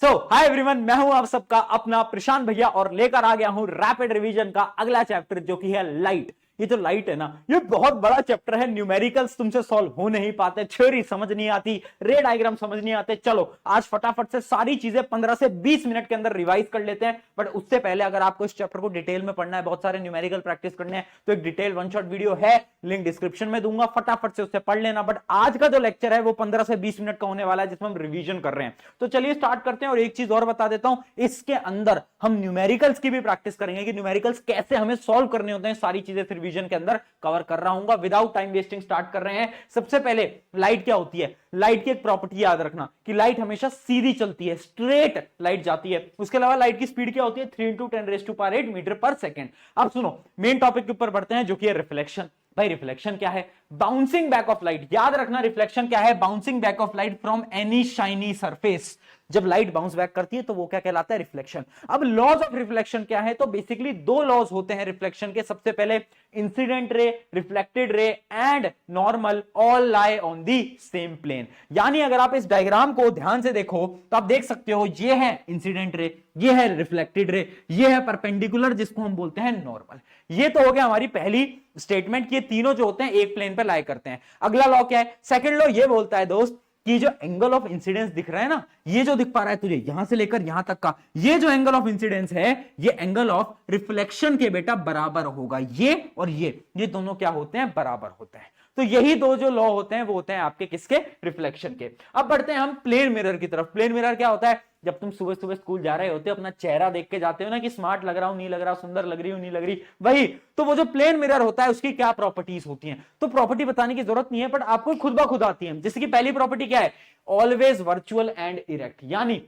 Hi everyone, मैं हूं आप सबका अपना प्रशांत भैया और लेकर आ गया हूं रैपिड रिवीजन का अगला चैप्टर जो कि है लाइट। ये जो लाइट है ना, ये बहुत बड़ा चैप्टर है। न्यूमेरिकल्स तुमसे सॉल्व हो नहीं पाते, थ्योरी समझ नहीं आती, रे डायग्राम समझ नहीं आते। चलो आज फटाफट से सारी चीजें 15 से 20 मिनट के अंदर रिवाइज कर लेते हैं। बट उससे पहले अगर आपको इस चैप्टर को डिटेल में पढ़ना है, बहुत सारे न्यूमेरिकल प्रैक्टिस करने हैं, तो एक डिटेल वन शॉट वीडियो है, लिंक डिस्क्रिप्शन में दूंगा, फटाफट से उससे पढ़ लेना। बट आज का जो लेक्चर है वो 15 से 20 मिनट का होने वाला है, जिसमें हम रिवीजन कर रहे हैं। तो चलिए स्टार्ट करते हैं। और एक चीज और बता देता हूं, इसके अंदर हम न्यूमेरिकल्स की भी प्रैक्टिस करेंगे कि न्यूमेरिकल्स कैसे हमें सॉल्व करने होते हैं। सारी चीजें रिवीजन के अंदर कवर कर रहा हूं। विदाउट टाइम वेस्टिंग स्टार्ट कर रहे हैं। सबसे पहले लाइट क्या होती है? लाइट की एक प्रॉपर्टी याद रखना कि लाइट हमेशा सीधी चलती है, स्ट्रेट लाइट जाती है। उसके अलावा लाइट की स्पीड क्या होती है? 3 × 10⁸ मीटर पर सेकेंड। अब सुनो, मेन टॉपिक के ऊपर बढ़ते हैं जो कि है रिफ्लेक्शन। भाई रिफ्लेक्शन क्या है? Bouncing back of light. याद रखना रिफ्लेक्शन क्या है? Bouncing back of light from any shiny surface. जब लाइट बाउंस बैक करती है तो वो क्या कहलाता है? रिफ्लेक्शन। अब लॉज ऑफ रिफ्लेक्शन क्या है? तो बेसिकली दो लॉज होते हैं रिफ्लेक्शन के। सबसे पहले incident ray, reflected ray and normal all lie on the same plane. यानी अगर आप इस डायग्राम को ध्यान से देखो तो आप देख सकते हो, ये है इंसिडेंट रे, ये है रिफ्लेक्टेड रे, ये है परपेंडिकुलर जिसको हम बोलते हैं नॉर्मल। ये तो हो गया हमारी पहली स्टेटमेंट कि ये तीनों जो होते हैं एक प्लेन पे लाई करते हैं। अगला लॉ क्या है? सेकंड लॉ ये बोलता है दोस्त कि जो एंगल ऑफ इंसिडेंस दिख रहा है ना, ये जो दिख पा रहा है तुझे यहां से लेकर यहां तक का, ये जो एंगल ऑफ इंसिडेंस है ये एंगल ऑफ रिफ्लेक्शन के बेटा बराबर होगा। ये और ये दोनों क्या होते हैं? बराबर होते हैं। तो यही दो जो लॉ होते हैं वो होते हैं आपके किसके? रिफ्लेक्शन के। अब बढ़ते हैं हम प्लेन मिरर की तरफ। प्लेन मिरर क्या होता है? जब तुम सुबह सुबह स्कूल जा रहे होते हो, अपना चेहरा देख के जाते हो ना कि स्मार्ट लग रहा हूं, नहीं लग रहा, सुंदर लग रही हूं, नहीं लग रही, वही तो वो जो प्लेन मिरर होता है उसकी क्या प्रॉपर्टीज होती हैं? तो प्रॉपर्टी बताने की जरूरत नहीं है, बट आपको खुद ब खुद आती है। जैसे कि पहली प्रॉपर्टी क्या है? Always virtual and erect. यानी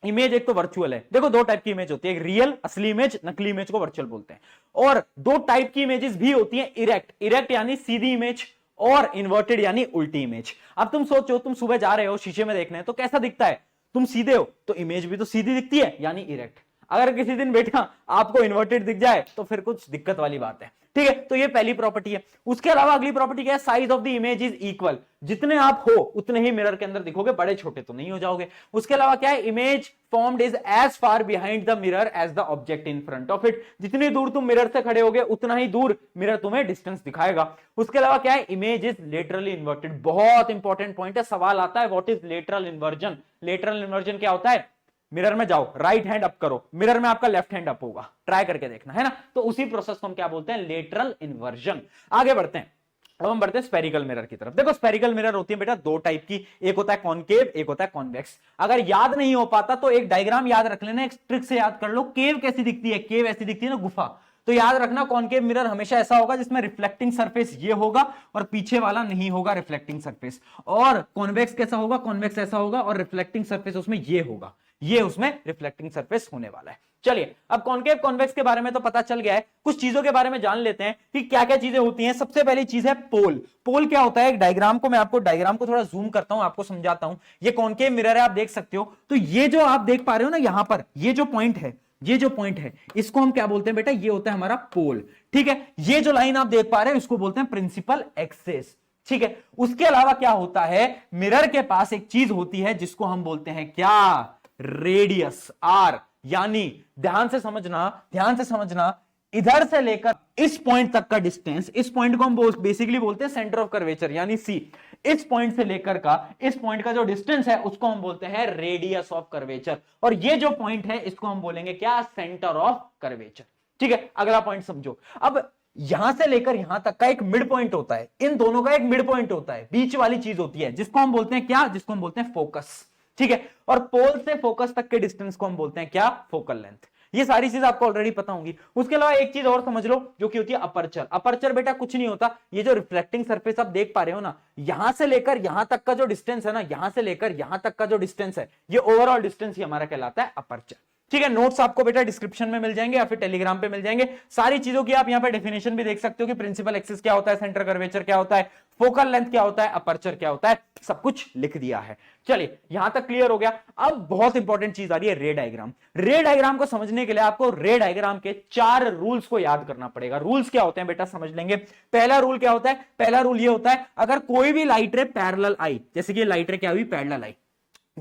इमेज एक तो वर्चुअल है। देखो दो टाइप की इमेज होती है, एक रियल असली इमेज, नकली इमेज को वर्चुअल बोलते हैं। और दो टाइप की इमेजेस भी होती है, इरेक्ट। इरेक्ट यानी सीधी इमेज और इन्वर्टेड यानी उल्टी इमेज। अब तुम सोचो, तुम सुबह जा रहे हो शीशे में देखने, तो कैसा दिखता है? तुम सीधे हो तो इमेज भी तो सीधी दिखती है, यानी इरेक्ट। अगर किसी दिन बेटा आपको इन्वर्टेड दिख जाए तो फिर कुछ दिक्कत वाली बात है। ठीक है, तो ये पहली प्रॉपर्टी है। उसके अलावा अगली प्रॉपर्टी क्या है? Size of the image is equal. जितने आप हो उतने ही मिरर के अंदर दिखोगे, बड़े छोटे तो नहीं हो जाओगे। उसके अलावा क्या है? Image formed is as far behind the mirror as the object in front of it. जितनी दूर तुम मिरर से खड़े होगे उतना ही दूर मिरर तुम्हें डिस्टेंस दिखाएगा। उसके अलावा क्या है? Image is laterally inverted. बहुत इंपॉर्टेंट पॉइंट है, सवाल आता है what is lateral inversion. Lateral inversion क्या होता है? मिरर में जाओ, राइट हैंड अप करो, मिरर में आपका लेफ्ट हैंड अप होगा, ट्राई करके देखना है ना। तो उसी प्रोसेस को हम क्या बोलते हैं? Lateral inversion. आगे बढ़ते हैं। अब हम बढ़ते हैं स्पेरिकल मिरर की तरफ। देखो स्पेरिकल मिरर होती है बेटा दो टाइप की, एक होता है कॉनकेव, एक होता है कॉन्वेक्स। अगर याद नहीं हो पाता तो एक डायग्राम याद रख लेना, एक ट्रिक से याद कर लो। केव कैसी दिखती है? केव ऐसी दिखती है ना, गुफा। तो याद रखना कॉनकेव मिरर हमेशा ऐसा होगा जिसमें रिफ्लेक्टिंग सरफेस ये होगा और पीछे वाला नहीं होगा रिफ्लेक्टिंग सरफेस। और कॉन्वेक्स कैसा होगा? कॉन्वेक्स ऐसा होगा और रिफ्लेक्टिंग सरफेस उसमें ये होगा, ये उसमें रिफ्लेक्टिंग सरफेस होने वाला है। चलिए अब कॉनकेव कॉन्वेक्स के बारे में तो पता चल गया है, कुछ चीजों के बारे में जान लेते हैं कि क्या क्या चीजें होती हैं। सबसे पहली चीज है पोल। पोल क्या होता है? एक डायग्राम को मैं आपको डायग्राम को थोड़ा जूम करता हूं, आपको समझाता हूं। ये कॉनकेव मिरर है, आप देख सकते हो। तो ये जो आप देख पा रहे हो ना यहां पर, ये जो पॉइंट है, ये जो पॉइंट है इसको हम क्या बोलते हैं बेटा? ये होता है हमारा पोल। ठीक है, ये जो लाइन आप देख पा रहे हो इसको बोलते हैं प्रिंसिपल एक्सिस। ठीक है, उसके अलावा क्या होता है? मिरर के पास एक चीज होती है जिसको हम बोलते हैं क्या? Radius, R. यानी ध्यान से समझना, ध्यान से समझना, इधर से लेकर इस पॉइंट तक का डिस्टेंस, इस पॉइंट को हम बेसिकली बोलते हैं सेंटर ऑफ कर्वेचर यानी सी। इस पॉइंट से लेकर का इस पॉइंट का जो डिस्टेंस है उसको हम बोलते हैं रेडियस ऑफ कर्वेचर। और ये जो पॉइंट है इसको हम बोलेंगे क्या? Centre of curvature. ठीक है, अगला पॉइंट समझो। अब यहां से लेकर यहां तक का एक मिड पॉइंट होता है, इन दोनों का एक मिड पॉइंट होता है, बीच वाली चीज होती है जिसको हम बोलते हैं क्या? जिसको हम बोलते हैं फोकस। ठीक है, और पोल से फोकस तक के डिस्टेंस को हम बोलते हैं क्या? Focal length. ये सारी चीज आपको ऑलरेडी पता होंगी। उसके अलावा एक चीज और समझ लो जो कि होती है अपर्चर। अपर्चर बेटा कुछ नहीं होता, ये जो रिफ्लेक्टिंग सरफेस आप देख पा रहे हो ना, यहां से लेकर यहां तक का जो डिस्टेंस है ना, यहां से लेकर यहां तक का जो डिस्टेंस है, ये ओवरऑल डिस्टेंस ही हमारा कहलाता है अपर्चर। ठीक है, नोट्स आपको बेटा डिस्क्रिप्शन में मिल जाएंगे या फिर टेलीग्राम पे मिल जाएंगे। सारी चीजों की आप यहां पे डेफिनेशन भी देख सकते हो कि प्रिंसिपल एक्सिस क्या होता है, सेंटर कर्वेचर क्या होता है, फोकल लेंथ क्या होता है, अपर्चर क्या होता है, सब कुछ लिख दिया है। चलिए यहां तक क्लियर हो गया। अब बहुत इंपॉर्टेंट चीज आ रही है, रे डायग्राम। रे डायग्राम को समझने के लिए आपको रे डायग्राम के 4 रूल्स को याद करना पड़ेगा। रूल्स क्या होते हैं बेटा समझ लेंगे। पहला रूल क्या होता है? पहला रूल ये होता है, अगर कोई भी लाइट रे पैरेलल आई, जैसे कि लाइट रे क्या हुई? पैरेलल आई,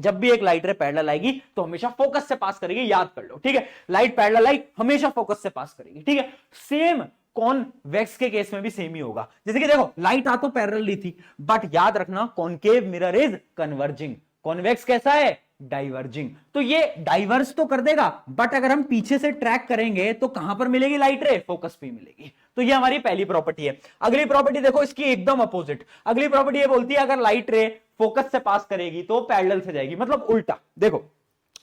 जब भी एक लाइट रे पैरेलल आएगी तो हमेशा फोकस से पास करेगी, याद कर लो, ठीक है। लाइट पैरेलल आई हमेशा फोकस से पास करेगी, ठीक है। सेम कॉन्वेक्स के केस में भी सेम ही होगा। जैसे कि देखो लाइट आ तो पैरेलल थी, बट याद रखना concave mirror is converging, convex कैसा है, डाइवर्जिंग। तो ये डाइवर्स तो कर देगा, बट अगर हम पीछे से ट्रैक करेंगे तो कहां पर मिलेगी लाइट रे, फोकस पे मिलेगी। तो ये हमारी पहली प्रॉपर्टी है। अगली प्रॉपर्टी देखो इसकी एकदम अपोजिट। अगली प्रॉपर्टी ये बोलती है अगर लाइट रे फोकस से पास करेगी तो पैरेलल से जाएगी, मतलब उल्टा। देखो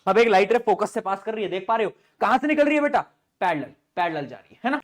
अब एक लाइट रे फोकस से पास कर रही है, देख पा रहे हो कहां से निकल रही है बेटा, पैरेलल, पैरेलल जा रही है ना।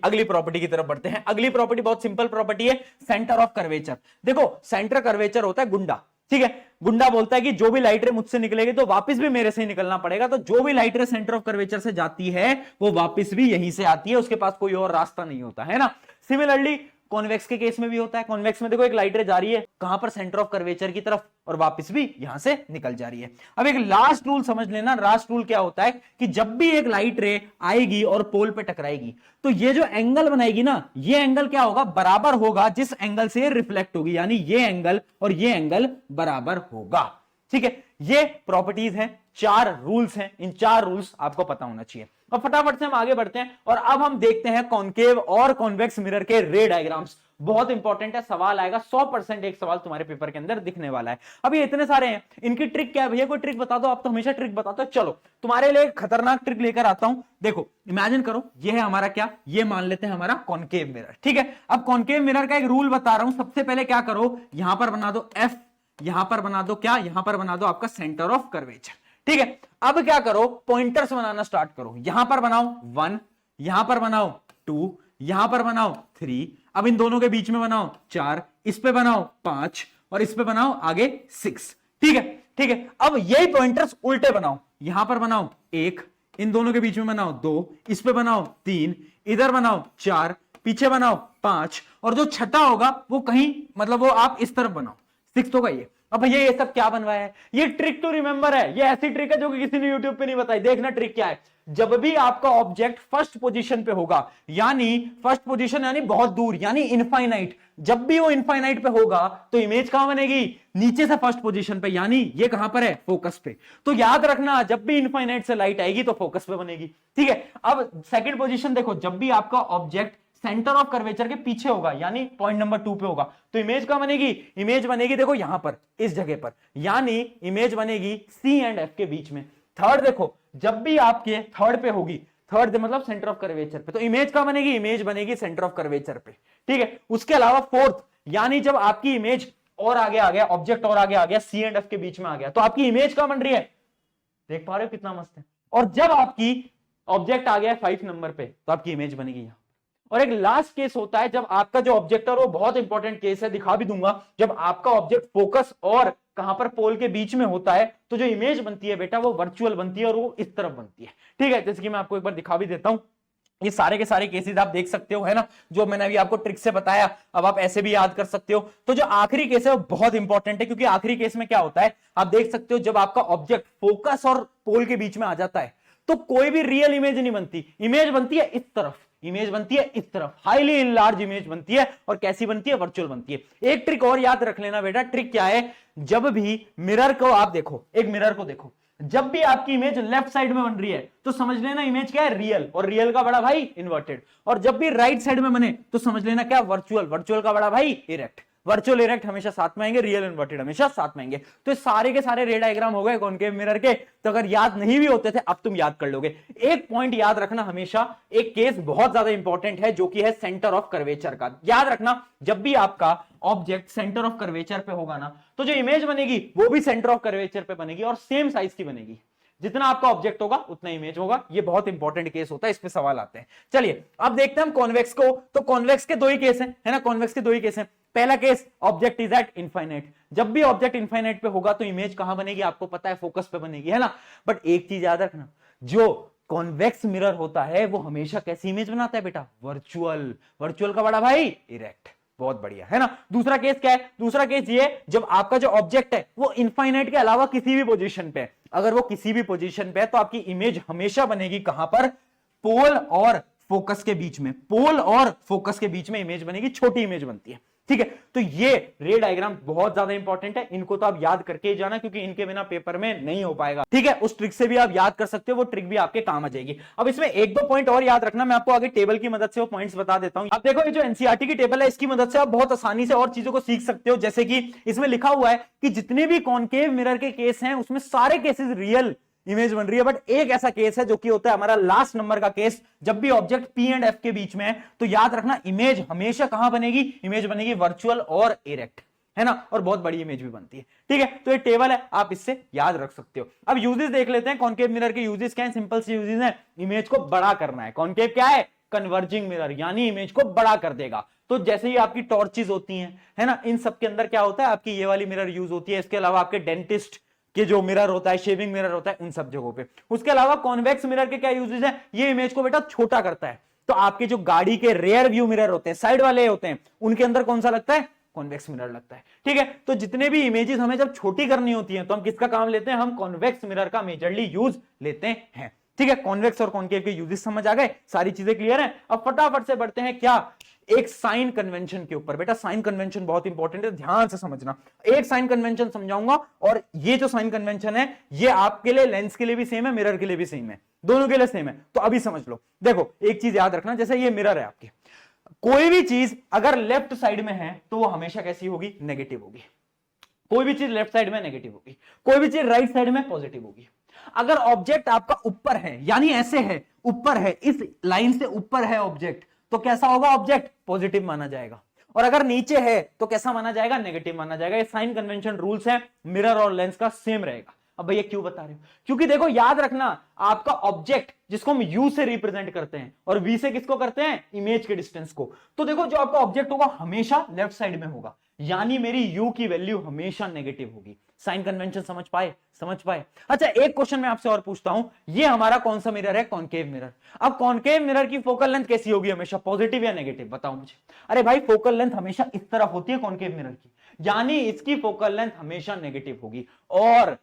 अगली प्रॉपर्टी की तरफ बढ़ते हैं। अगली प्रॉपर्टी बहुत सिंपल प्रॉपर्टी है, सेंटर ऑफ कर्वेचर। देखो सेंटर कर्वेचर होता है गुंडा, ठीक है। गुंडा बोलता है कि जो भी लाइट रे मुझसे निकलेगी तो वापस भी मेरे से ही निकलना पड़ेगा। तो जो भी लाइट रे सेंटर ऑफ कर्वेचर से जाती है वो वापस भी यहीं से आती है, उसके पास कोई और रास्ता नहीं होता है ना। सिमिलरली कॉन्वेक्स के केस में भी होता है। कॉन्वेक्स में देखो एक लाइट रे जा रही है कहां पर, सेंटर ऑफ कर्वेचर की तरफ, और वापस भी यहां से निकल जा रही है। अब एक लास्ट रूल समझ लेना। लास्ट रूल क्या होता है कि जब भी एक लाइट रे आएगी और पोल पे टकराएगी तो ये जो एंगल बनाएगी ना, ये एंगल क्या होगा, बराबर होगा जिस एंगल से रिफ्लेक्ट होगी, यानी ये एंगल और ये एंगल बराबर होगा, ठीक है। ये प्रॉपर्टीज हैं, 4 रूल्स हैं, इन 4 रूल्स आपको पता होना चाहिए। अब फटाफट से हम आगे बढ़ते हैं और अब हम देखते हैं कॉनकेव और कॉन्वेक्स मिरर के रे डायग्राम्स। बहुत इंपॉर्टेंट है, सवाल आएगा 100%, एक सवाल तुम्हारे पेपर के अंदर दिखने वाला है। अब ये इतने सारे हैं, इनकी ट्रिक क्या है भैया, कोई ट्रिक बता दो, आप तो हमेशा ट्रिक बताते हो। चलो तुम्हारे लिए खतरनाक ट्रिक लेकर आता हूं। देखो इमेजिन करो ये है हमारा क्या, ये मान लेते हैं हमारा कॉनकेव मिरर, ठीक है। अब कॉनकेव मिरर का एक रूल बता रहा हूं। सबसे पहले क्या करो, यहां पर बना दो एफ, यहां पर बना दो क्या, यहां पर बना दो आपका सेंटर ऑफ कर्वेचर, ठीक है। अब क्या करो, पॉइंटर्स बनाना स्टार्ट करो। यहां पर बनाओ 1, यहां पर बनाओ 2, यहां पर बनाओ 3, अब इन दोनों के बीच में बनाओ 4, इस पे बनाओ 5 और इस पे बनाओ आगे 6, ठीक है, ठीक है। अब यही पॉइंटर्स उल्टे बनाओ, यहां पर बनाओ 1, इन दोनों के बीच में बनाओ 2, इस पे बनाओ 3, इधर बनाओ 4, पीछे बनाओ 5, और जो छठा होगा वो कहीं, मतलब वो आप इस तरफ बनाओ, 6 होगा ये। अब भैया ये सब क्या बनवाया है, ये ट्रिक टू रिमेंबर है। ये ऐसी ट्रिक है जो कि किसी ने यूट्यूब पे नहीं बताई। देखना ट्रिक क्या है, जब भी आपका ऑब्जेक्ट फर्स्ट पोजीशन पे होगा, यानी फर्स्ट पोजीशन यानी बहुत दूर, यानी इनफाइनाइट, जब भी वो इनफाइनाइट पे होगा तो इमेज कहां बनेगी, नीचे से फर्स्ट पोजीशन पे, यानी ये कहां पर है, फोकस पे। तो याद रखना जब भी इनफाइनाइट से लाइट आएगी तो फोकस पे बनेगी, ठीक है। अब सेकंड पोजीशन देखो, जब भी आपका ऑब्जेक्ट सेंटर ऑफ कर्वेचर के पीछे होगा, यानी पॉइंट नंबर 2 पे होगा, तो इमेज कहां बनेगी, इमेज बनेगी देखो यहां पर, इस जगह पर, यानी इमेज बनेगी सी एंड एफ के बीच में। थर्ड देखो, जब भी आपके थर्ड पे होगी, थर्ड मतलब सेंटर ऑफ कर्वेचर पे, तो इमेज कहां बनेगी, इमेज बनेगी सेंटर ऑफ कर्वेचर पे, ठीक है। उसके अलावा फोर्थ, यानी जब आपकी इमेज और आगे आ गया, ऑब्जेक्ट और आगे आ गया, सी एंड एफ के बीच में आ गया, तो आपकी इमेज कहां बन रही है, देख पा रहे हो कितना मस्त है। और जब आपकी ऑब्जेक्ट आ गया 5 नंबर पे, तो आपकी इमेज बनेगी यहां। और एक लास्ट केस होता है जब आपका जो ऑब्जेक्ट है, वो बहुत इंपॉर्टेंट केस है, दिखा भी दूंगा, जब आपका ऑब्जेक्ट फोकस और कहां पर, पोल के बीच में होता है, तो जो इमेज बनती है बेटा वो वर्चुअल बनती है और वो इस तरफ बनती है, ठीक है। जैसे कि मैं आपको एक बार दिखा भी देता हूं, ये सारे के सारे केसेस आप देख सकते हो, है ना, जो मैंने अभी आपको ट्रिक से बताया। अब आप ऐसे भी याद कर सकते हो। तो जो आखिरी केस है वो बहुत इंपॉर्टेंट है, क्योंकि आखिरी केस में क्या होता है, आप देख सकते हो, जब आपका ऑब्जेक्ट फोकस और पोल के बीच में आ जाता है तो कोई भी रियल इमेज नहीं बनती, इमेज बनती है इस तरफ, इमेज बनती है इस तरफ, हाईली इनलार्ज इमेज बनती है। और कैसी बनती है, वर्चुअल बनती है। एक ट्रिक और याद रख लेना बेटा, ट्रिक क्या है, जब भी मिरर को आप देखो, एक मिरर को देखो, जब भी आपकी इमेज लेफ्ट साइड में बन रही है तो समझ लेना इमेज क्या है, रियल, और रियल का बड़ा भाई इन्वर्टेड। और जब भी राइट साइड में बने तो समझ लेना क्या, वर्चुअल, वर्चुअल का बड़ा भाई इरेक्ट। वर्चुअल इरेक्ट हमेशा साथ में आएंगे, रियल इन्वर्टेड हमेशा साथ में आएंगे। तो सारे के सारे रे डायग्राम हो गए कॉनकेव मिरर के। तो अगर याद नहीं भी होते थे अब तुम याद कर लोगे। एक पॉइंट याद रखना हमेशा, एक केस बहुत ज्यादा इंपॉर्टेंट है जो कि है सेंटर ऑफ कर्वेचर का। याद रखना जब भी आपका ऑब्जेक्ट सेंटर ऑफ कर्वेचर पे होगा ना, तो जो इमेज बनेगी वो भी सेंटर ऑफ कर्वेचर पे बनेगी और सेम साइज की बनेगी। जितना आपका ऑब्जेक्ट होगा उतना इमेज होगा। ये बहुत इंपॉर्टेंट केस होता है, इस पे सवाल आते हैं। चलिए अब देखते हैं हम कॉन्वेक्स को। तो कॉन्वेक्स के 2 ही केस हैं, है ना, कॉन्वेक्स के 2 ही केस हैं। पहला case, object is eight infinite. जब भी ऑब्जेक्ट इनफाइनाइट पे होगा तो इमेज कहां बनेगी, आपको पता है, फोकस पे बनेगी, है ना। बट एक चीज याद रखना, जो कॉन्वेक्स मिरर होता है वो हमेशा कैसी इमेज बनाता है बेटा, वर्चुअल। वर्चुअल का बड़ा भाई इरेक्ट। बहुत बढ़िया, है ना। दूसरा केस क्या है, दूसरा केस ये, जब आपका जो ऑब्जेक्ट है वो इनफाइनाइट के अलावा किसी भी पोजीशन पे, अगर वो किसी भी पोजीशन पे है तो आपकी इमेज हमेशा बनेगी कहां पर, पोल और फोकस के बीच में। पोल और फोकस के बीच में इमेज बनेगी, छोटी इमेज बनती है। ठीक है, तो ये रे डायग्राम बहुत ज्यादा इंपॉर्टेंट है, इनको तो आप याद करके ही जाना क्योंकि इनके बिना पेपर में नहीं हो पाएगा। ठीक है, उस ट्रिक से भी आप याद कर सकते हो, वो ट्रिक भी आपके काम आ जाएगी। अब इसमें एक दो पॉइंट और याद रखना, मैं आपको आगे टेबल की मदद से वो पॉइंट्स बता देता हूं। आप देखो ये जो एनसीईआरटी की टेबल है इसकी मदद से आप बहुत आसानी से और चीजों को सीख सकते हो, जैसे कि इसमें लिखा हुआ है कि जितने भी कॉनकेव मिरर के केस हैं उसमें सारे केसेस रियल इमेज बन रही है, बट एक ऐसा केस है जो कि होता है हमारा लास्ट नंबर का केस, जब भी ऑब्जेक्ट पी एंड एफ के बीच में है तो याद रखना इमेज हमेशा कहां बनेगी, इमेज बनेगी वर्चुअल और इरेक्ट, है ना, और बहुत बड़ी इमेज भी बनती है। ठीक है, तो ये टेबल है, आप इससे याद रख सकते हो। अब यूजेस देख लेते हैं, कॉनकेव मिरर के यूजेस क्या है, सिंपल सी यूजेस है, इमेज को बड़ा करना है। कॉनकेव क्या है, कन्वर्जिंग मिरर, यानी इमेज को बड़ा कर देगा। तो जैसे ही आपकी टॉर्चेस होती हैं, है ना, इन सब के अंदर क्या होता है, आपकी ये वाली मिरर यूज होती है। इसके अलावा आपके डेंटिस्ट कि जो मिरर होता है, शेविंग मिरर होता है, उन सब जगहों पे। उसके अलावा कॉन्वेक्स मिरर के क्या यूजेस हैं, ये इमेज को बेटा छोटा करता है। तो आपके जो गाड़ी के रेयर व्यू मिरर होते हैं, साइड वाले होते हैं, उनके अंदर कौन सा लगता है, कॉन्वेक्स मिरर लगता है। ठीक है, तो जितने भी इमेजेस हमें जब छोटी करनी होती हैं तो हम किसका काम लेते हैं, हम कॉन्वेक्स मिरर का मेजरली यूज लेते हैं। ठीक है, कॉन्वेक्स और कॉनकेव के यूजेस समझ आ गए, सारी चीजें क्लियर हैं। अब फटाफट से बढ़ते हैं क्या, एक साइन कन्वेंशन के ऊपर। बेटा साइन कन्वेंशन बहुत इंपॉर्टेंट है, ध्यान से समझना। एक साइन कन्वेंशन समझाऊंगा और ये जो साइन कन्वेंशन है ये आपके लिए लेंस के लिए भी सेम है, मिरर के लिए भी सेम है, दोनों के लिए सेम है। तो अभी समझ लो, देखो एक चीज याद रखना, जैसे ये मिरर है आपके, कोई भी चीज अगर लेफ्ट साइड में है तो वो हमेशा कैसी होगी, नेगेटिव होगी। कोई भी चीज लेफ्ट साइड में नेगेटिव होगी, कोई भी चीज राइट साइड में पॉजिटिव होगी। अगर ऑब्जेक्ट आपका ऊपर है, यानी ऐसे है, ऊपर है, इस लाइन से ऊपर है ऑब्जेक्ट, तो कैसा होगा, ऑब्जेक्ट पॉजिटिव माना जाएगा। और अगर नीचे है तो कैसा माना जाएगा, नेगेटिव माना जाएगा। ये साइन कन्वेंशन रूल्स है, मिरर और लेंस का सेम रहेगा। अब भैया क्यों बता रहे हो, क्योंकि देखो याद रखना, आपका ऑब्जेक्ट जिसको हम यू से रिप्रेजेंट करते हैं और वी से किसको करते हैं, इमेज के डिस्टेंस को। तो देखो जो आपका ऑब्जेक्ट होगा हमेशा लेफ्ट साइड में होगा, यानी मेरी यू की वैल्यू हमेशा नेगेटिव होगी। साइन कन्वेंशन समझ पाए, समझ पाए। अच्छा एक क्वेश्चन मैं आपसे और पूछता हूं, ये हमारा कौन सा मिरर है, कॉनकेव मिरर। अब कॉनकेव मिरर की फोकल लेंथ कैसी होगी, हमेशा पॉजिटिव या नेगेटिव, बताओ मुझे। अरे भाई फोकल लेंथ हमेशा इस तरफ होती है कॉनकेव मिरर की, यानी इसकी फोकल लेंथ हमेशा नेगेटिव होगी। और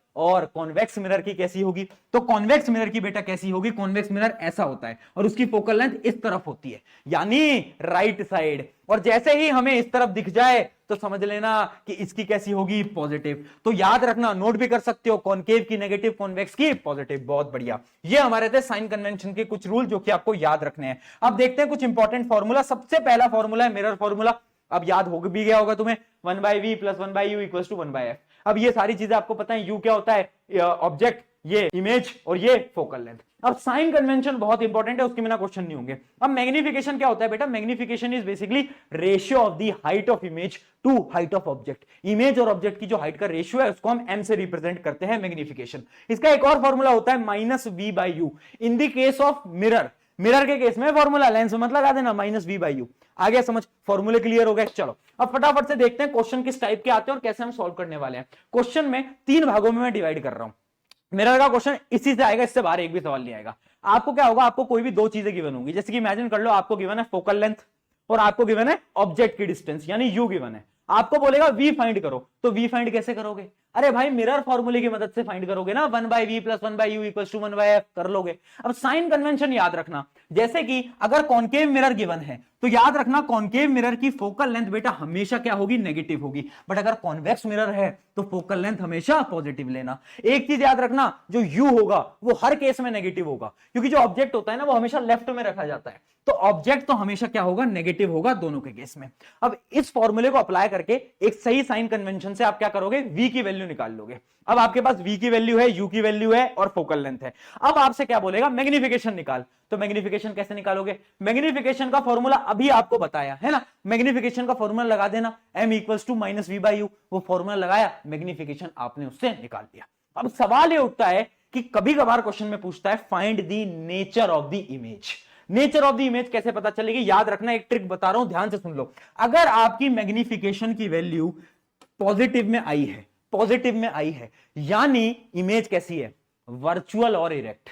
कॉन्वेक्स मिरर की कैसी होगी, तो कॉन्वेक्स मिरर की बेटा कैसी होगी, कॉन्वेक्स मिरर ऐसा होता है और उसकी फोकल लेंथ इस तरफ होती है, यानी राइट साइड। और जैसे ही हमें इस तरफ दिख जाए तो समझ लेना कि इसकी कैसी होगी, पॉजिटिव। तो याद रखना, नोट भी कर सकते हो, कॉनकेव की नेगेटिव, कॉन्वेक्स की पॉजिटिव। बहुत बढ़िया, ये हमारे थे साइन कन्वेंशन के कुछ रूल जो कि आपको याद रखने हैं। अब देखते हैं कुछ इंपॉर्टेंट फॉर्मूला। सबसे पहला फॉर्मूला है मिरर फॉर्मूला, अब याद हो भी गया होगा तुम्हें, 1/v + 1/u = 1/f। अब ये सारी चीजें आपको पता है, u क्या होता है, ऑब्जेक्ट, ये इमेज और ये फोकल लेंथ। अब साइन कन्वेंशन बहुत इंपॉर्टेंट है, उसके बिना क्वेश्चन नहीं होंगे। अब मैग्निफिकेशन क्या होता है बेटा, magnification is basically ratio of the height of image to height of object. Image और ऑब्जेक्ट की जो हाइट का रेशियो है उसको हम m से रिप्रेजेंट करते हैं, मैग्निफिकेशन। इसका एक और फॉर्मूला होता है -v/u in the case of mirror. Mirror के केस में फॉर्मूला, लेंस में मत लगा देना, -v/u। आ गया समझ, फॉर्मूले क्लियर हो गए। चलो अब फटाफट से देखते हैं क्वेश्चन किस टाइप के आते हैं और कैसे हम सॉल्व करने वाले हैं। क्वेश्चन में 3 भागों में मैं डिवाइड कर रहा हूं। मिरर का क्वेश्चन इसी से आएगा, इससे बाहर एक भी सवाल नहीं आएगा। आपको क्या होगा, आपको कोई भी 2 चीजें गिवन होंगी, जैसे कि इमेजिन कर लो आपको गिवन है फोकल लेंथ और आपको गिवन है ऑब्जेक्ट की डिस्टेंस, यानी यू गिवन है। आपको बोलेगा वी फाइंड करो, तो वी फाइंड कैसे करोगे, अरे भाई मिरर फॉर्मूले की मदद से फाइंड करोगे ना, 1/v + 1/u = 1/f कर लोगे। अब साइन कन्वेंशन याद रखना, जैसे कि अगर कॉनकेव मिरर गिवन है तो याद रखना कॉनकेव मिरर की फोकल लेंथ बेटा हमेशा क्या होगी, नेगेटिव होगी। बट अगर कॉन्वेक्स मिरर है तो फोकल लेंथ हमेशा पॉजिटिव लेना। एक चीज याद रखना, जो यू होगा वो हर केस में नेगेटिव होगा, क्योंकि जो ऑब्जेक्ट होता है ना वो हमेशा लेफ्ट में रखा जाता है, तो ऑब्जेक्ट तो हमेशा क्या होगा, नेगेटिव होगा दोनों के केस में। अब इस फॉर्मूले को अप्लाई करके एक सही साइन कन्वेंशन से आप क्या करोगे, v की वैल्यू निकाल लोगे। अब आपके पास v की वैल्यू है, u की वैल्यू है और फोकल लेंथ है। अब आपसे क्या बोलेगा, मैग्निफिकेशन निकाल। तो मैग्निफिकेशन कैसे निकालोगे, मैग्निफिकेशन का फॉर्मूला अभी आपको बताया है ना, मैग्निफिकेशन का फॉर्मूला लगा देना, m = -v/u। वो फॉर्मूला लगाया, मैग्निफिकेशन आपने उससे निकाल दिया। अब सवाल ये उठता है कि कभी कभार क्वेश्चन में पूछता है find the nature of the image. Nature of the image कैसे पता चलेगी, याद रखना, एक ट्रिक बता रहा हूं, ध्यान से सुन लो। अगर आपकी मैग्निफिकेशन की वैल्यू पॉजिटिव में आई है, पॉजिटिव में आई है, यानी इमेज कैसी है, वर्चुअल और इरेक्ट।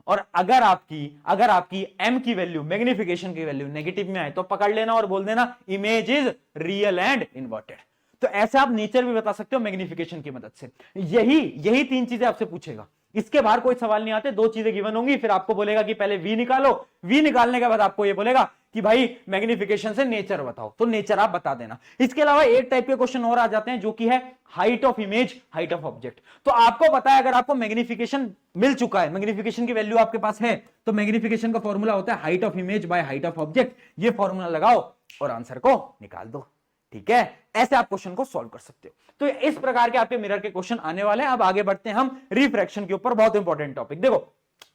और अगर आपकी m की वैल्यू, मैग्निफिकेशन की वैल्यू नेगेटिव में आए तो पकड़ लेना और बोल देना image is real and inverted. तो ऐसे आप नेचर भी बता सकते हो मैग्निफिकेशन की मदद से। यही 3 चीजें आपसे पूछेगा, इसके बाहर कोई सवाल नहीं आते। 2 चीजें गिवन होंगी, फिर आपको बोलेगा कि पहले v निकालो, v निकालने के बाद आपको ये बोलेगा कि भाई मैग्निफिकेशन से नेचर बताओ, तो नेचर आप बता देना। इसके अलावा एक टाइप के क्वेश्चन और आ जाते हैं जो कि है height of image, height of object. तो आपको पता है अगर आपको मैग्निफिकेशन मिल चुका है, मैग्निफिकेशन की वैल्यू आपके पास है, तो मैग्निफिकेशन का फॉर्मूला होता है height of image by height of object. ये फॉर्मूला लगाओ और आंसर को निकाल दो, ठीक है। ऐसे आप क्वेश्चन को सॉल्व कर सकते हो। तो इस प्रकार के आपके मिरर के क्वेश्चन आने वाले हैं। अब आगे बढ़ते हैं हम रिफ्रैक्शन के ऊपर, बहुत इंपॉर्टेंट टॉपिक। देखो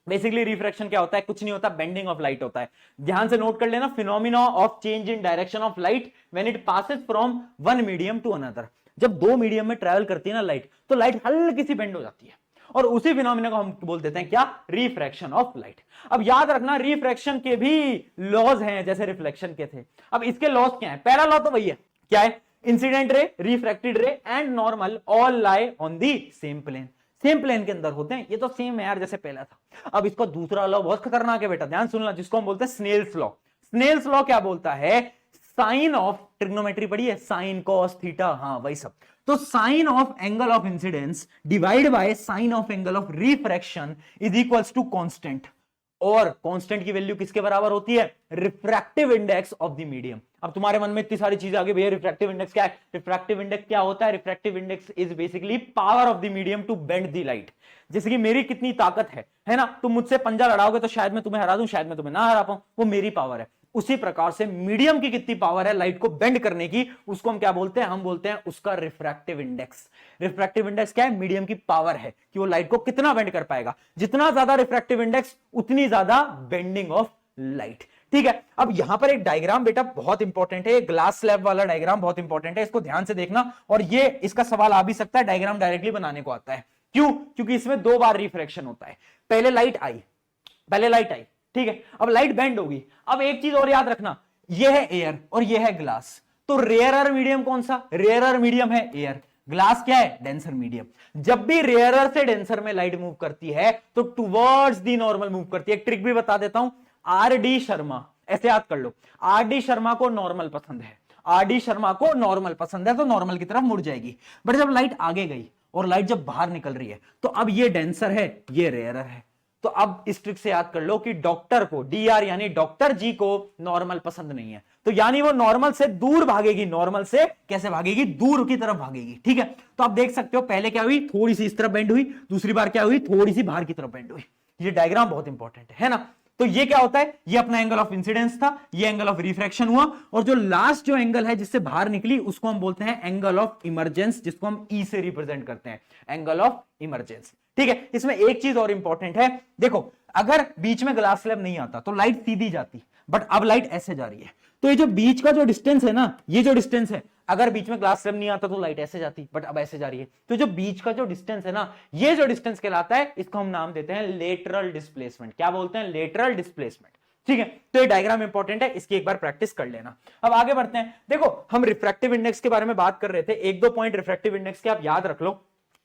बेसिकली रिफ्रैक्शन क्या होता है, कुछ नहीं होता, बेंडिंग ऑफ लाइट होता है। ध्यान से नोट कर लेना, phenomena of change in direction of light when it passes from one medium to another. जब दो मीडियम में ट्रैवल करती है ना लाइट, तो लाइट हल्की सी बेंड हो जाती है, और उसी फिनोमिना को हम बोल देते हैं क्या, रिफ्रैक्शन ऑफ लाइट। अब याद रखना रिफ्रैक्शन के भी लॉज हैं जैसे रिफ्लेक्शन के थे। अब इसके लॉज क्या है, पहला लॉ तो वही है, क्या है, incident ray, refracted ray and normal all lie on the same plane. Same plane के अंदर होते हैं, ये तो सेम है यार जैसे पहला था। अब इसका दूसरा लॉ बहुत खतरनाक है बेटा, ध्यान सुनना, जिसको हम बोलते हैं स्नेल्स लॉ। स्नेल्स लॉ क्या बोलता है, साइन ऑफ, ट्रिग्नोमेट्री पढ़ी है, साइन कॉस थीटा, हाँ वही सब। तो sine of angle of incidence divide by sine of angle of refraction is equals to constant. और कांस्टेंट की वैल्यू किसके बराबर होती है, refractive index of the medium. अब तुम्हारे मन में इतनी सारी चीजें आ गई, भैया रिफ्रैक्टिव इंडेक्स क्या है, रिफ्रैक्टिव इंडेक्स क्या होता है, refractive index is basically power of the medium to bend the light. जैसे कि मेरी कितनी ताकत है ना, तुम मुझसे पंजा लड़ाओगे तो शायद मैं तुम्हें हरा दूं, शायद मैं तुम्हें ना हरा पाऊं, वो मेरी पावर है। उसी प्रकार से मीडियम की कितनी पावर है लाइट को बेंड करने की, उसको हम क्या बोलते हैं, हम बोलते हैं उसका रिफ्रैक्टिव इंडेक्स। रिफ्रैक्टिव इंडेक्स क्या है, मीडियम की पावर है कि वो लाइट को कितना बेंड कर पाएगा। जितना ज्यादा रिफ्रैक्टिव इंडेक्स उतनी ज्यादा बेंडिंग ऑफ लाइट, ठीक है। अब यहां पर एक डायग्राम बेटा बहुत इंपॉर्टेंट है, ग्लास स्लैब वाला डायग्राम बहुत इंपॉर्टेंट है, इसको ध्यान से देखना। और ये इसका सवाल आ भी सकता है, डायग्राम डायरेक्टली बनाने को आता है। क्यों, क्योंकि इसमें दो बार रिफ्रैक्शन होता है। पहले लाइट आई, ठीक है, अब लाइट बेंड होगी। अब एक चीज और याद रखना, ये है एयर और ये है ग्लास, तो रेयरर मीडियम कौन सा, रेयरर मीडियम है एयर, ग्लास क्या है, डेंसर मीडियम। जब भी रेयरर से डेंसर में लाइट मूव करती है तो टुवर्ड्स दी नॉर्मल मूव करती है। एक ट्रिक भी बता देता हूं, आर डी शर्मा, ऐसे याद कर लो, आर डी शर्मा को नॉर्मल पसंद है, आर डी शर्मा को नॉर्मल पसंद है, तो नॉर्मल की तरफ मुड़ जाएगी। बट जब लाइट आगे गई और लाइट जब बाहर निकल रही है, तो अब ये डेंसर है, ये रेयरर है। तो अब इस ट्रिक से याद कर लो कि डॉक्टर को, डीआर यानी डॉक्टर जी को नॉर्मल पसंद नहीं है, तो यानी वो नॉर्मल से दूर भागेगी। नॉर्मल से कैसे भागेगी, दूर की तरफ भागेगी, ठीक है। तो आप देख सकते हो पहले क्या हुई, थोड़ी सी इस तरफ बेंड हुई, दूसरी बार क्या हुई, थोड़ी सी बाहर की तरफ बेंड हुई। ये डायग्राम बहुत इंपॉर्टेंट है ना। तो ये क्या होता है, ये अपना एंगल ऑफ इंसिडेंस था, ये एंगल ऑफ रिफ्रैक्शन हुआ, और जो लास्ट जो एंगल है जिससे बाहर निकली उसको हम बोलते हैं एंगल ऑफ इमरजेंस, जिसको हम ई से रिप्रेजेंट करते हैं, एंगल ऑफ इमरजेंस, ठीक है। इसमें एक चीज और इंपॉर्टेंट है, देखो अगर बीच में ग्लास स्लैब नहीं आता तो लाइट सीधी जाती, बट अब लाइट ऐसे जा रही है, तो ये जो बीच का जो डिस्टेंस है ना, ये जो डिस्टेंस है, अगर बीच में ग्लास स्लैब नहीं आता तो लाइट ऐसे जाती, बट अब ऐसे जा रही है। तो जो बीच का जो डिस्टेंस है ना, ये जो डिस्टेंस कहलाता है, इसको हम नाम देते हैं लेटरल डिस्प्लेसमेंट। क्या बोलते हैं, लेटरल डिस्प्लेसमेंट, ठीक है। तो ये डायग्राम इंपॉर्टेंट है, इसकी एक बार प्रैक्टिस कर लेना। अब आगे बढ़ते हैं। देखो हम रिफ्रैक्टिव इंडेक्स के बारे में बात कर रहे थे, एक दो पॉइंट रिफ्रैक्टिव इंडेक्स के आप याद रख लो।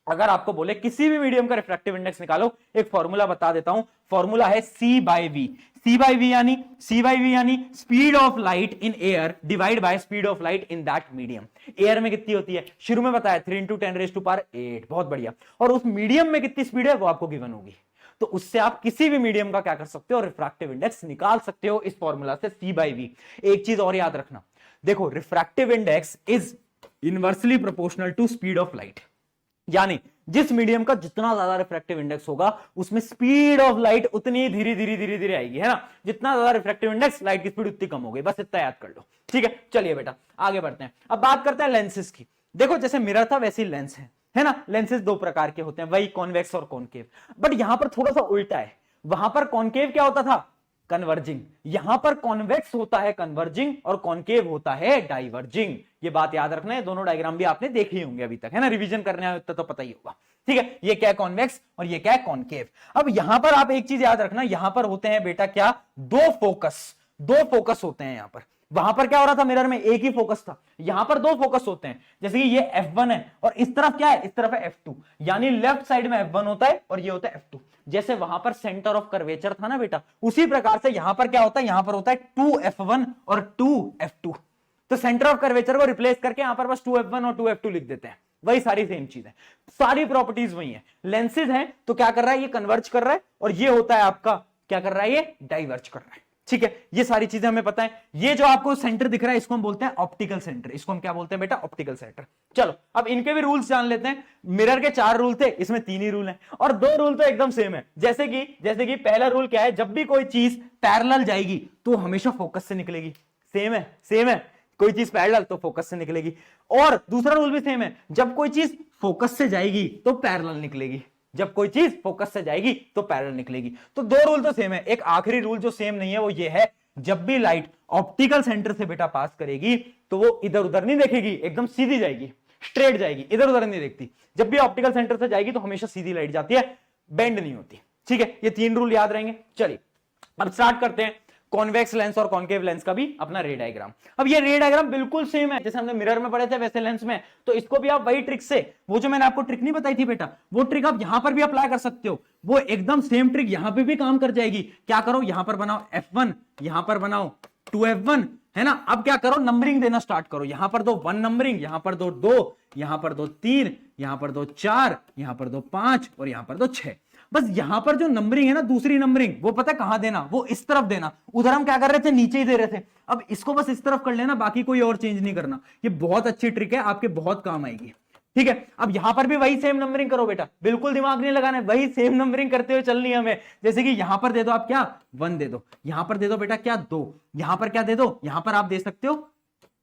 अगर आपको बोले किसी भी मीडियम का रिफ्रैक्टिव इंडेक्स निकालो, एक फॉर्मूला बता देता हूं, फॉर्मूला है C by V। C by V यानी speed of light in air divide by speed of light in that medium. Air में कितनी होती है, शुरू में बताया 3 × 10⁸, बहुत बढ़िया। और उस मीडियम में कितनी स्पीड है वो आपको गिवन होगी, तो उससे आप किसी भी मीडियम का क्या कर सकते हो, रिफ्रैक्टिव इंडेक्स निकाल सकते हो इस फॉर्मूला से, C बाय V। एक चीज और याद रखना, देखो refractive index is inversely proportional to speed of light, यानी जिस मीडियम का जितना ज्यादा रिफ्रैक्टिव इंडेक्स होगा उसमें स्पीड ऑफ लाइट उतनी धीरे धीरे आएगी, है ना। जितना ज्यादा रिफ्रैक्टिव इंडेक्स, लाइट की स्पीड उतनी कम होगी, बस इतना याद कर लो, ठीक है। चलिए बेटा आगे बढ़ते हैं। अब बात करते हैं लेंसेज की। देखो जैसे मिरर था वैसे ही लेंस है ना। लेंसेज दो प्रकार के होते हैं, वही कॉन्वेक्स और कॉनकेव, बट यहां पर थोड़ा सा उल्टा है। वहां पर कॉनकेव क्या होता था, कन्वर्जिंग, यहां पर कॉन्वेक्स होता है कन्वर्जिंग, और कॉनकेव होता है डाइवर्जिंग। ये बात याद रखना है, दोनों डायग्राम भी आपने देखे ही होंगे अभी तक, है ना। रिवीजन करने आए तो पता ही होगा, ठीक है। ये क्या है, कॉन्वेक्स, और ये क्या है, कॉनकेव। अब यहां पर आप एक चीज याद रखना, यहां पर होते हैं बेटा क्या, दो फोकस होते हैं यहां पर। वहां पर क्या हो रहा था, मिरर में एक ही फोकस था, यहां पर दो फोकस होते हैं। जैसे कि ये F1 है और इस तरफ क्या है, इस तरफ है F2, यानी लेफ्ट साइड में F1 होता है और ये होता है F2। जैसे वहां पर सेंटर ऑफ कर्वेचर था ना बेटा, उसी प्रकार से यहां पर क्या होता है, यहां पर होता है 2F1 और 2F2। तो सेंटर ऑफ कर्वेचर को रिप्लेस करके यहां पर बस 2F1 और 2F2 लिख देते हैं, वही सारी सेम चीज है, सारी प्रॉपर्टीज वही है। लेंसेज हैं तो क्या कर रहा है, ये कन्वर्ज कर रहा है, और ये होता है आपका क्या कर रहा है, ये डाइवर्ज कर रहा है, ठीक है, ये सारी चीजें हमें पता है। ये जो आपको सेंटर दिख रहा है इसको हम बोलते हैं ऑप्टिकल सेंटर, इसको हम क्या बोलते हैं बेटा, ऑप्टिकल सेंटर। चलो अब इनके भी रूल्स जान लेते हैं। मिरर के 4 रूल थे, इसमें 3 ही रूल हैं, और 2 रूल तो एकदम सेम है। जैसे कि पहला रूल क्या है, जब भी कोई चीज पैरेलल जाएगी तो हमेशा फोकस से निकलेगी। सेम है, कोई चीज पैरेलल तो फोकस से निकलेगी। और दूसरा रूल भी सेम है, जब कोई चीज फोकस से जाएगी तो पैरेलल निकलेगी, जब कोई चीज फोकस से जाएगी तो पैरेलल निकलेगी। तो 2 रूल तो सेम है। एक आखिरी रूल जो सेम नहीं है वो ये है, जब भी लाइट ऑप्टिकल सेंटर से बेटा पास करेगी तो वो इधर उधर नहीं देखेगी, एकदम सीधी जाएगी, स्ट्रेट जाएगी, इधर उधर नहीं देखती। जब भी ऑप्टिकल सेंटर से जाएगी तो हमेशा सीधी लाइट जाती है, बेंड नहीं होती। ठीक है, ये 3 रूल याद रहेंगे। चलिए अब स्टार्ट करते हैं कॉन्वेक्स लेंस और कॉन्केव लेंस का भी अपना रे डायग्राम। अब ये रे डायग्राम बिल्कुल सेम है जैसे हमने मिरर में पढ़े थे वैसे लेंस में, तो इसको भी आप वही ट्रिक से, वो जो मैंने आपको ट्रिक नहीं बताई थी बेटा, वो ट्रिक आप यहां पर भी अप्लाई कर सकते हो। वो एकदम सेम ट्रिक यहां पे भी काम कर जाएगी। क्या करो, यहां पर बनाओ F1, यहां पर बनाओ 2F1, है ना। अब क्या करो, नंबरिंग देना स्टार्ट करो। यहां पर दो 1 नंबरिंग, यहां पर दो 2, यहां पर दो 3, यहां पर दो 4, यहां पर दो 5 और यहां पर दो 6। बस यहां पर जो नंबरिंग है ना, दूसरी नंबरिंग, वो पता है कहां देना, वो इस तरफ देना। उधर हम क्या कर रहे थे, नीचे ही दे रहे थे। अब इसको बस इस तरफ कर लेना, बाकी कोई और चेंज नहीं करना। ये बहुत अच्छी ट्रिक है, आपके बहुत काम आएगी। ठीक है, अब यहां पर भी वही सेम नंबरिंग करो बेटा, बिल्कुल दिमाग नहीं लगाना है, वही सेम नंबरिंग करते हुए चलनी है हमें। जैसे कि यहां पर दे दो आप क्या, 1 दे दो, यहां पर दे दो बेटा क्या 2, यहां पर क्या दे दो, यहां पर आप दे सकते हो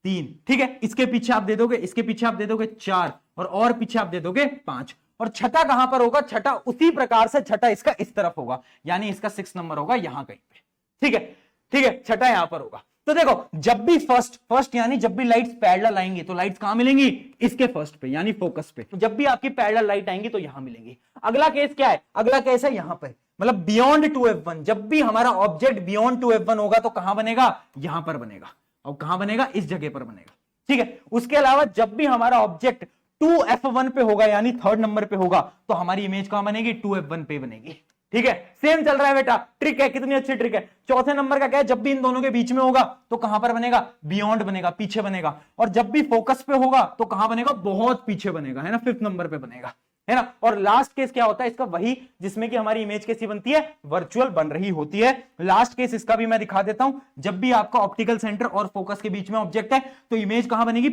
3। ठीक है, इसके पीछे आप दे दोगे, इसके पीछे आप दे दोगे 4 और पीछे आप दे दोगे 5। और छठा कहां पर होगा, छठा उसी प्रकार से छठा इसका इस तरफ होगा, यानी इसका 6 नंबर होगा यहां कहीं पे। ठीक है, छठा यहां पर होगा। तो देखो, जब भी फर्स्ट यानी जब भी लाइट्स पैरेलल आएंगी तो लाइट्स कहां मिलेंगी, इसके फर्स्ट पे यानी फोकस पे। जब भी आपकी पैरेलल लाइट आएंगी तो यहां मिलेंगी। अगला केस क्या है, अगला केस है यहां पे, मतलब बियॉन्ड 2F1। जब भी हमारा ऑब्जेक्ट बियॉन्ड 2F1 होगा तो कहां बनेगा, यहां पर बनेगा। और कहां बनेगा, इस जगह पर बनेगा। ठीक है, उसके अलावा जब भी हमारा ऑब्जेक्ट 2F1 पे होगा यानी 3rd नंबर पे होगा तो हमारी इमेज कहां बनेगी, 2F1 पे बनेगी। ठीक है, सेम चल रहा है बेटा, ट्रिक है, कितनी अच्छी ट्रिक है। चौथे नंबर का क्या है, जब भी इन दोनों के बीच में होगा तो कहां पर बनेगा, बियॉन्ड बनेगा, पीछे बनेगा। और जब भी फोकस पे होगा तो कहां बनेगा, बहुत पीछे बनेगा, है ना, 5th नंबर पे बनेगा, है ना। और लास्ट केस क्या होता है इसका, वही जिसमें कि हमारी इमेज कैसी बनती है, वर्चुअल बन रही होती है। लास्ट केस इसका भी मैं दिखा देता हूं, जब भी आपका ऑप्टिकल सेंटर और फोकस के बीच में ऑब्जेक्ट है तो इमेज कहां बनेगी,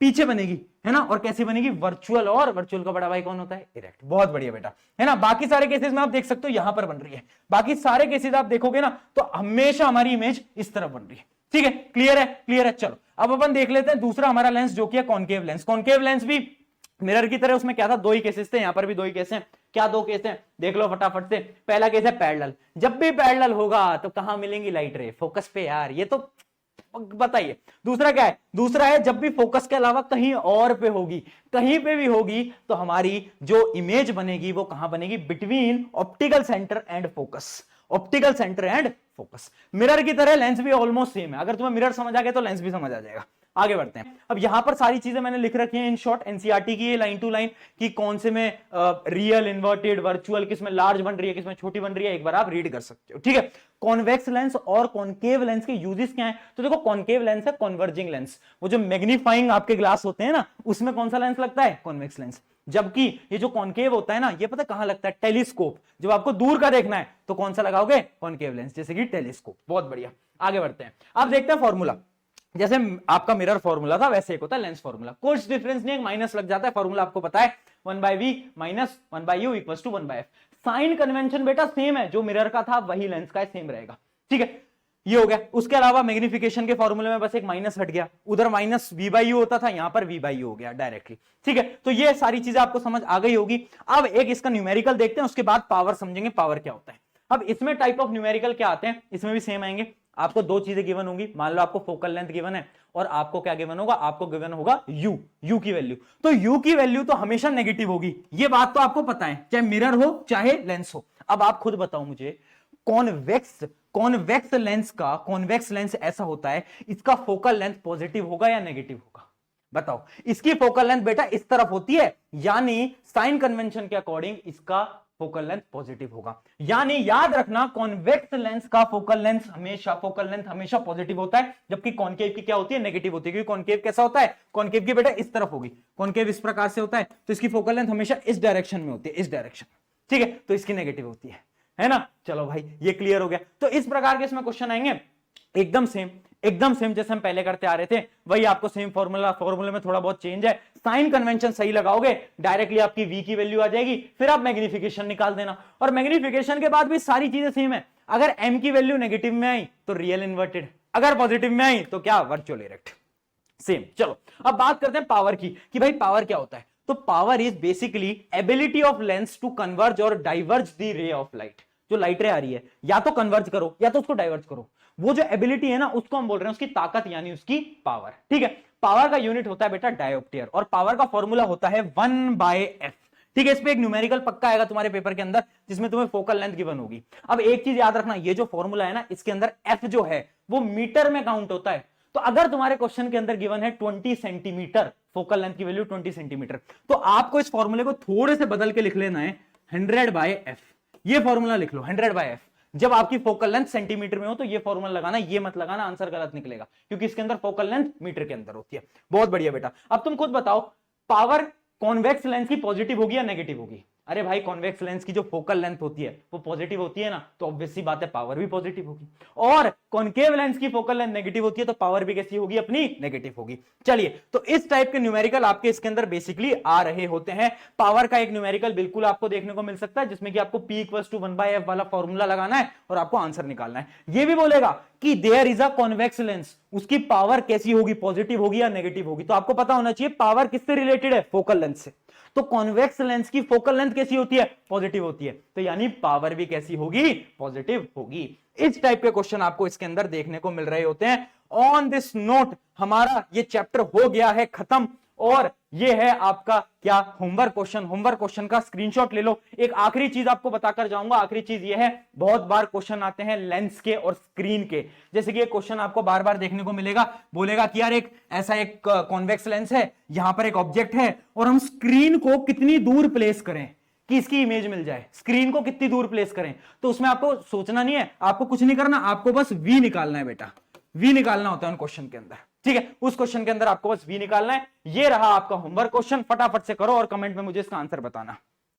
पीछे बनेगी, है ना। और कैसी बनेगी, वर्चुअल। और वर्चुअल का बड़ा भाई कौन होता है, इरेक्ट। बहुत बढ़िया बेटा, है ना। बाकी सारे केसेस में आप देख सकते हो यहां पर बन रही है, बाकी सारे केसेस आप देखोगे ना तो हमेशा हमारी इमेज इस तरफ बन रही है। ठीक है, क्लियर है। चलो अब अपन देख लेते हैं दूसरा हमारा लेंस जो कि है कॉन्केव लेंस। कॉन्केव लेंस भी मिरर की तरह, उसमें क्या था, 2 ही केसेस थे, यहां पर भी 2 ही केस हैं। क्या 2 केस हैं, देख लो फटाफट से। पहला केस है पैरेलल, जब भी पैरेलल होगा तो कहां मिलेंगी लाइट रे, फोकस पे यार, ये तो बताइए। दूसरा क्या है, दूसरा है जब भी फोकस के अलावा कहीं और पे होगी, कहीं पे भी होगी तो हमारी जो इमेज बनेगी वो कहां बनेगी, between optical centre and focus. Optical centre and focus. Mirror की तरह लेंस भी ऑलमोस्ट सेम है, अगर तुम्हें मिरर समझ आ गया तो लेंस भी समझ आ जाएगा। आगे बढ़ते हैं। अब यहां पर सारी चीजें मैंने लिख रखी हैं इन शॉर्ट, एनसीईआरटी की, लाइन टू लाइन, कि कौन से में रियल, इन्वर्टेड, वर्चुअल, किस में लार्ज बन रही है, किस में छोटी बन रही है, एक बार आप रीड कर सकते हो। ठीक है, कॉन्वेक्स लेंस और कॉन्केव लेंस के यूजेस क्या हैं, तो देखो कॉन्केव लेंस है कन्वर्जिंग लेंस, वो जो मैग्नीफाइंग आपके ग्लास होते हैं ना उसमें कौन सा लेंस लगता है, कॉन्वेक्स लेंस। जबकि ये जो कॉन्केव होता है ना, ये पता कहां लगता है, टेलीस्कोप। जब आपको दूर का देखना है तो कौन सा लगाओगे, कॉन्केव लेंस, जैसे कि टेलीस्कोप। बहुत बढ़िया, आगे बढ़ते हैं। अब देखते हैं फॉर्मूला। जैसे आपका मिरर फॉर्मूला था वैसे एक होता है लेंस फॉर्मूला, कुछ डिफरेंस नहीं, एक माइनस लग जाता है। फॉर्मूला आपको पता है, 1/v minus 1/u equals to 1/f। Sign convention बेटा सेम है, जो मिरर का था वही लेंस का सेम रहेगा। ठीक है, ये हो गया। उसके अलावा मैग्निफिकेशन के फॉर्मूले में बस एक माइनस हट गया, उधर माइनस v/u होता था, यहां पर v/u हो गया डायरेक्टली। ठीक है, तो ये सारी चीजें आपको समझ आ गई होगी। अब एक इसका न्यूमेरिकल देखते हैं, उसके बाद पावर समझेंगे, पावर क्या होता है। अब इसमें टाइप ऑफ न्यूमेरिकल क्या आते हैं, इसमें भी सेम आएंगे। आपको 2 चीजें गिवन होंगी, मान लो आपको फोकल लेंथ गिवन है और आपको क्या गिवन होगा, आपको गिवन होगा u की वैल्यू। तो u की वैल्यू तो हमेशा नेगेटिव होगी, ये बात तो आपको पता है, चाहे मिरर हो चाहे लेंस हो। अब आप खुद बताओ मुझे, कॉन्वेक्स लेंस ऐसा होता है, इसका फोकल लेंथ पॉजिटिव होगा या नेगेटिव होगा, बताओ। इसकी फोकल लेंथ बेटा इस तरफ होती है, यानी साइन कन्वेंशन के अकॉर्डिंग इसका फोकल लेंथ पॉजिटिव होगा। यानी याद रखना, कॉन्वेक्स लेंस का फोकल लेंथ हमेशा पॉजिटिव होता है, जबकि कॉन्केव की क्या होती है, नेगेटिव होती है। क्योंकि कॉन्केव कैसा होता है, कॉन्केव की बेटा इस तरफ होगी, कॉन्केव इस प्रकार से होता है, तो इसकी फोकल लेंथ हमेशा इस डायरेक्शन में होती है, इस डायरेक्शन। ठीक है, तो इसकी नेगेटिव होती है है ना। चलो भाई ये क्लियर हो गया। तो इस प्रकार के इसमें क्वेश्चन आएंगे एकदम सेम जैसे हम पहले करते आ रहे थे, वही आपको सेम फॉर्मूले में थोड़ा बहुत चेंज है। साइन कन्वेंशन सही लगाओगे, डायरेक्टली आपकी v की वैल्यू आ जाएगी, फिर आप मैग्निफिकेशन निकाल देना, और मैग्निफिकेशन के बाद भी सारी चीजें सेम है। अगर m की वैल्यू नेगेटिव में आई तो रियल इन्वर्टेड, अगर पॉजिटिव में आई तो क्या, वर्चुअल इरेक्ट, सेम। चलो अब बात करते हैं पावर की, कि भाई पावर क्या होता है। तो power is basically ability of lens to converge और diverge the ray of light. जो लाइट रे आ रही है, या तो कन्वर्ज करो या तो उसको डाइवर्ज करो, वो जो एबिलिटी है ना, उसको हम बोल रहे हैं उसकी ताकत, यानी उसकी पावर। ठीक है, पावर का यूनिट होता है बेटा डायोप्टियर, और पावर का फॉर्मूला होता है 1/f। ठीक है, इस पे एक न्यूमेरिकल पक्का आएगा तुम्हारे पेपर के अंदर, जिसमें तुम्हें फोकल लेंथ गिवन होगी। अब एक चीज याद रखना, ये जो फॉर्मूला है ना, इसके अंदर f जो है वो मीटर में काउंट होता है। तो अगर तुम्हारे क्वेश्चन के अंदर गिवन है 20 सेंटीमीटर, फोकल लेंथ की वैल्यू 20 सेंटीमीटर, तो आपको इस फॉर्मूले को थोड़े से बदल के लिख लेना है 100/f। ये फॉर्मूला लिख लो 100/f। जब आपकी फोकल लेंथ सेंटीमीटर में हो तो ये फॉर्मूला लगाना, ये मत लगाना, आंसर गलत निकलेगा, क्योंकि इसके अंदर फोकल लेंथ मीटर के अंदर होती है। बहुत बढ़िया बेटा। अब तुम खुद बताओ, पावर कॉन्वेक्स लेंस की पॉजिटिव होगी या नेगेटिव होगी? अरे भाई कॉन्वेक्स लेंस की जो फोकल लेंथ होती है वो पॉजिटिव होती है ना, तो ऑब्वियस सी बात है पावर भी पॉजिटिव होगी। और कॉन्केव लेंस की फोकल लेंथ नेगेटिव होती है तो पावर भी कैसी होगी, अपनी नेगेटिव होगी। चलिए, तो इस टाइप के न्यूमेरिकल आपके इसके अंदर बेसिकली आ रहे होते हैं। पावर का एक न्यूमेरिकल बिल्कुल आपको देखने को मिल सकता है, जिसमें कि आपको P = 1/f वाला फॉर्मूला लगाना है और आपको आंसर निकालना है। ये भी बोलेगा कि there is a convex lens, उसकी पावर कैसी होगी, पॉजिटिव होगी या नेगेटिव होगी। तो आपको पता होना चाहिए पावर किससे रिलेटेड है, फोकल लेंथ से। तो कॉन्वेक्स लेंस की फोकल लेंथ कैसी होती है, पॉजिटिव होती है, तो यानी पावर भी कैसी होगी, पॉजिटिव होगी। इस टाइप के क्वेश्चन आपको इसके अंदर देखने को मिल रहे होते हैं। ऑन दिस नोट हमारा ये चैप्टर हो गया है खत्म, और ये है आपका क्या, होमवर्क क्वेश्चन। होमवर्क क्वेश्चन का स्क्रीनशॉट ले लो। एक आखिरी चीज आपको बताकर जाऊंगा, आखिरी चीज ये है, बहुत बार क्वेश्चन आते हैं लेंस के और स्क्रीन के। जैसे कि ये क्वेश्चन आपको बार बार देखने को मिलेगा, बोलेगा कि यार एक ऐसा एक कॉन्वेक्स लेंस है, यहां पर एक ऑब्जेक्ट है, और हम स्क्रीन को कितनी दूर प्लेस करें कि इसकी इमेज मिल जाए, स्क्रीन को कितनी दूर प्लेस करें। तो उसमें आपको सोचना नहीं है, आपको कुछ नहीं करना, आपको बस v निकालना है बेटा, v निकालना होता है उन क्वेश्चन के अंदर। ठीक है, उस क्वेश्चन के अंदर आपको बस v निकालना है। ये रहा आपका होमवर्क क्वेश्चन, फटाफट से करो और कमेंट में मुझे इसका आंसर बताना।